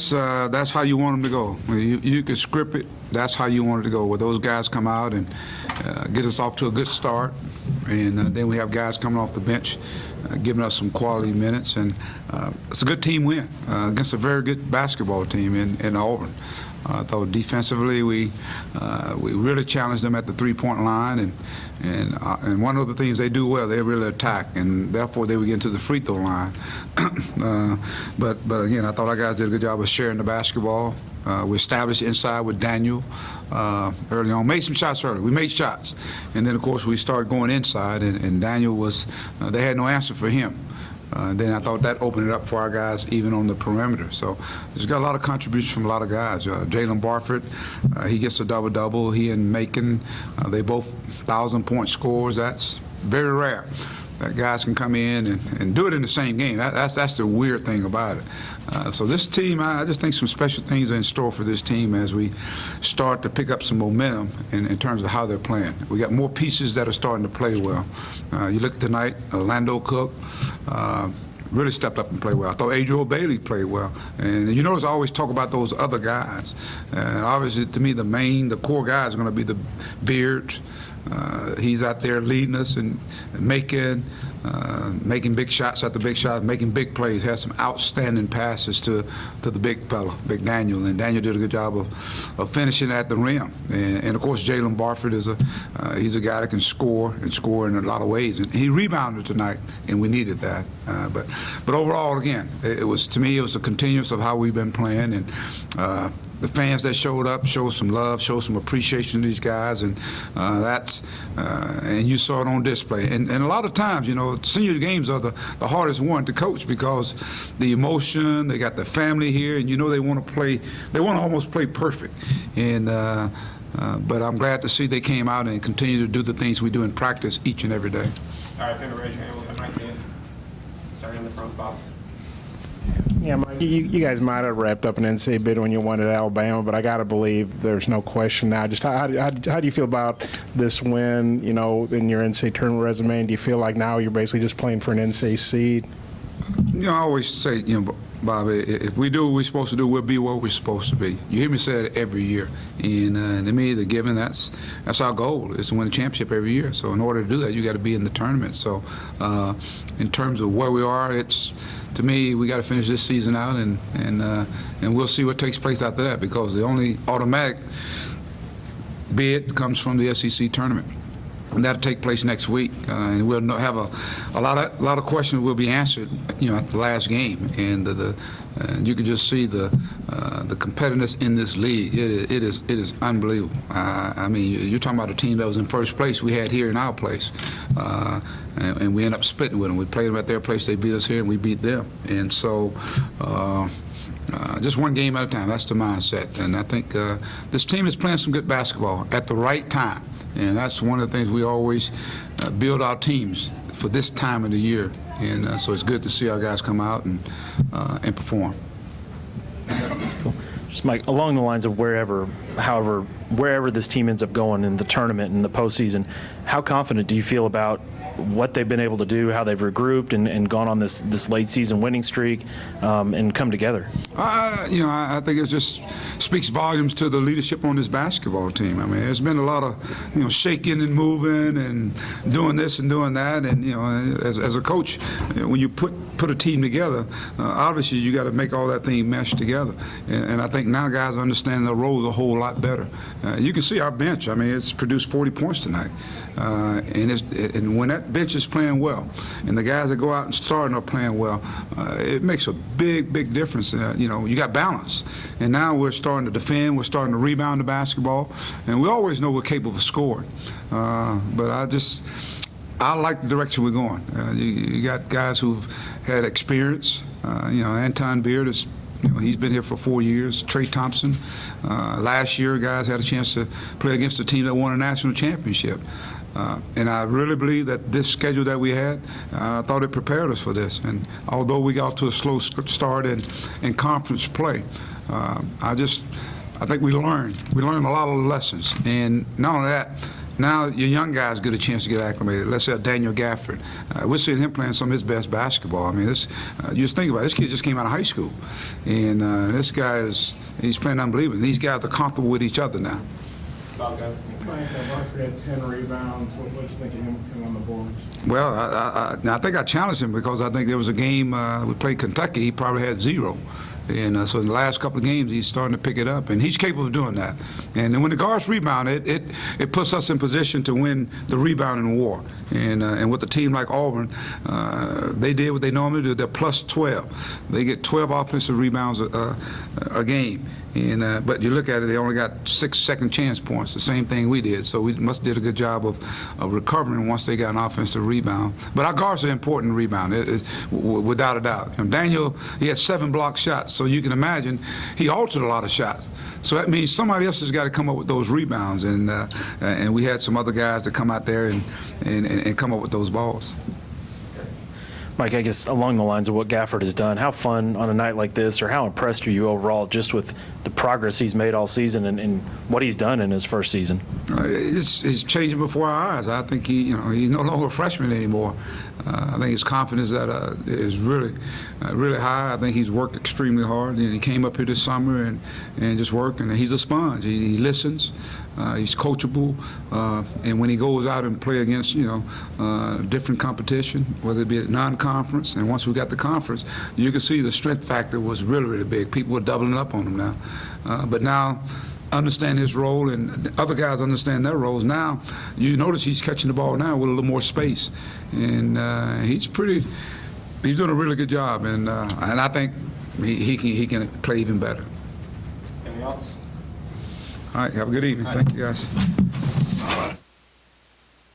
nights, that's how you want them to go. You could script it. That's how you want it to go, where those guys come out and get us off to a good start. And then we have guys coming off the bench giving us some quality minutes. And it's a good team win against a very good basketball team in Auburn. I thought defensively we really challenged them at the three-point line, and one of the things they do well, they really attack, and therefore they would get into the free throw line. But again, I thought our guys did a good job of sharing the basketball. We established inside with Daniel early on. Made some shots early. We made shots, and then of course we started going inside, and Daniel was they had no answer for him. Then I thought that opened it up for our guys even on the perimeter. So there's got a lot of contributions from a lot of guys. Jalen Barford, he gets a double-double. He and Macon, they both 1,000-point scores. That's very rare that guys can come in and do it in the same game. That's the weird thing about it. So this team, I just think some special things are in store for this team as we start to pick up some momentum in terms of how they're playing. We got more pieces that are starting to play well. You look tonight, Orlando Cook really stepped up and played well. I thought Adriel Bailey played well. And you notice I always talk about those other guys. Obviously, to me, the core guy is going to be the Beard. He's out there leading us and making big shots after big shots, making big plays. Has some outstanding passes to the big fella, Big Daniel, and Daniel did a good job of finishing at the rim. And of course, Jalen Barford is he's a guy that can score in a lot of ways. And he rebounded tonight, and we needed that. But overall, again, it was a continuance of how we've been playing, and the fans that showed up showed some love, showed some appreciation to these guys, and and you saw it on display. And a lot of times, senior games are the hardest one to coach because the emotion, they got the family here, and they want to almost play perfect. And but I'm glad to see they came out and continue to do the things we do in practice each and every day. All right, Pimmer, raise your hand. We'll come right to you. Starting in the front, Bob. Yeah, Mike, you guys might have wrapped up an NCAA bid when you won at Alabama, but I got to believe there's no question now. Just how do you feel about this win, in your NCAA tournament resume? And do you feel like now you're basically just playing for an NCAA seed? I always say, Bobby, if we do what we're supposed to do, we'll be where we're supposed to be. You hear me say it every year. And to me, that's our goal, is to win a championship every year. So in order to do that, you got to be in the tournament. So in terms of where we are, to me, we got to finish this season out, and we'll see what takes place after that, because the only automatic bid comes from the SEC tournament. And that'll take place next week, and we'll have a lot of questions will be answered, at the last game, and you can just see the competitiveness in this league. It is unbelievable. I mean, you're talking about a team that was in first place we had here in our place, and we end up splitting with them. We played them at their place, they beat us here, and we beat them. And so. Just one game at a time. That's the mindset, and I think this team is playing some good basketball at the right time. And that's one of the things we always build our teams for this time of the year. And so it's good to see our guys come out and perform. Cool. Just Mike, along the lines of wherever this team ends up going in the tournament and the postseason, how confident do you feel about what they've been able to do, how they've regrouped and gone on this late season winning streak and come together? I think it just speaks volumes to the leadership on this basketball team. I mean, there's been a lot of, shaking and moving and doing this and doing that. And, as a coach, when you put a team together, obviously you got to make all that thing mesh together. And I think now guys understand their roles a whole lot better. You can see our bench. I mean, it's produced 40 points tonight. And when that bench is playing well, and the guys that go out and start are playing well, it makes a big difference. You got balance, and now we're starting to defend, we're starting to rebound the basketball, and we always know we're capable of scoring. But I like the direction we're going. You got guys who've had experience. Anton Beard is. He's been here for 4 years. Trey Thompson. Last year, guys had a chance to play against a team that won a national championship. And I really believe that this schedule that we had, I thought it prepared us for this. And although we got to a slow start in conference play, I think we learned a lot of lessons. And not only that, Now your young guys get a chance to get acclimated. Let's say Daniel Gafford. We're seeing him playing some of his best basketball. I mean, this, you just think about it. This kid just came out of high school, and this guy he's playing unbelievable. These guys are comfortable with each other now. Bob, go. Mike, Buckford had 10 rebounds. What do you think of him on the boards? Well, I think I challenged him because I think there was a game we played Kentucky. He probably had 0. And so in the last couple of games, he's starting to pick it up, and he's capable of doing that. And then when the guards rebound, it puts us in position to win the rebounding war. And with a team like Auburn, they did what they normally do. They're plus 12. They get 12 offensive rebounds a game. And but you look at it, they only got 6 second chance points. The same thing we did. So we must did a good job of recovering once they got an offensive rebound. But our guards are important to rebound, without a doubt. Daniel, he had 7 block shots. So you can imagine he altered a lot of shots. So that means somebody else has got to come up with those rebounds, and we had some other guys that come out there and come up with those balls. Mike, I guess along the lines of what Gafford has done, how fun on a night like this, or how impressed are you overall just with the progress he's made all season and what he's done in his first season? It's changing before our eyes. I think he's no longer a freshman anymore. I think his confidence is really high. I think he's worked extremely hard. He came up here this summer and just worked, and he's a sponge. He listens. He's coachable, and when he goes out and play against different competition, whether it be at non-conference, and once we got the conference, you can see the strength factor was really, really big. People are doubling up on him now, but now understand his role, and other guys understand their roles. Now you notice he's catching the ball now with a little more space, and he's doing a really good job, and I think he can play even better. Anything else? All right, have a good evening. Thank you, guys.